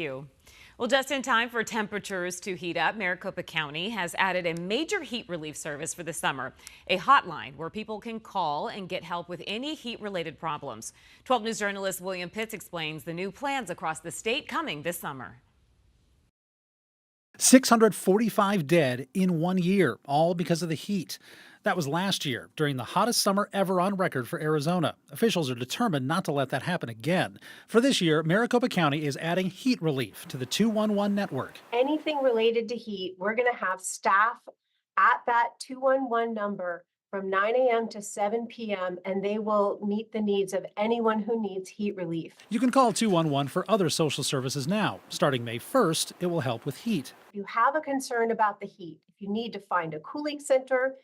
You. Well, just in time for temperatures to heat up, Maricopa County has added a major heat relief service for the summer, a hotline where people can call and get help with any heat-related problems. 12 News journalist William Pitts explains the new plans across the state coming this summer. 645 dead in 1 year, all because of the heat. That was last year, during the hottest summer ever on record for Arizona. Officials are determined not to let that happen again. For this year, Maricopa County is adding heat relief to the 211 network. Anything related to heat, we're going to have staff at that 211 number from 9 a.m. to 7 p.m., and they will meet the needs of anyone who needs heat relief. You can call 211 for other social services now. Starting May 1st, it will help with heat. If you have a concern about the heat, if you need to find a cooling center,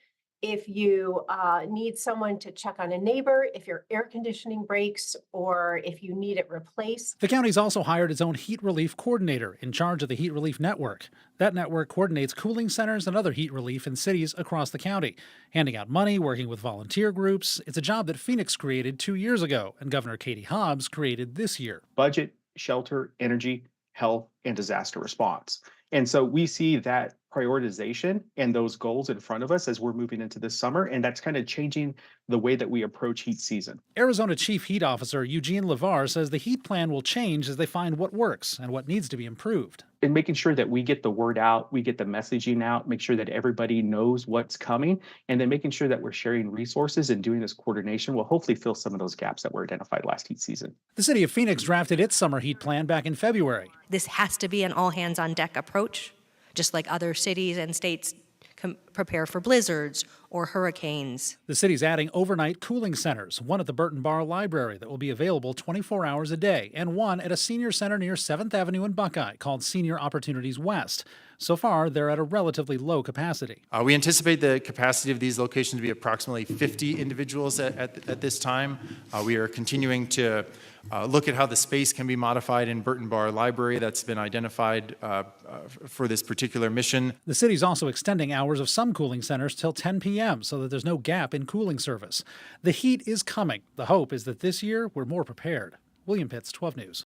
if you need someone to check on a neighbor, if your air conditioning breaks, or if you need it replaced. The county's also hired its own heat relief coordinator in charge of the heat relief network. That network coordinates cooling centers and other heat relief in cities across the county, handing out money, working with volunteer groups. It's a job that Phoenix created 2 years ago and Governor Katie Hobbs created this year. Budget, shelter, energy, health, and disaster response. And so we see that prioritization and those goals in front of us as we're moving into this summer, and that's kind of changing the way that we approach heat season. Arizona Chief Heat Officer Eugene LeVar says the heat plan will change as they find what works and what needs to be improved. And making sure that we get the word out, we get the messaging out, make sure that everybody knows what's coming, and then making sure that we're sharing resources and doing this coordination will hopefully fill some of those gaps that were identified last heat season. The city of Phoenix drafted its summer heat plan back in February. This has to be an all-hands-on-deck approach, just like other cities and states prepare for blizzards or hurricanes. The city's adding overnight cooling centers, one at the Burton Bar Library that will be available 24 hours a day, and one at a senior center near 7th Avenue in Buckeye called Senior Opportunities West. So far, they're at a relatively low capacity. We anticipate the capacity of these locations to be approximately 50 individuals at this time. We are continuing to look at how the space can be modified in Burton Bar Library that's been identified for this particular mission. The city's also extending hours of some cooling centers till 10 p.m. so that there's no gap in cooling service. The heat is coming. The hope is that this year we're more prepared. William Pitts, 12 News.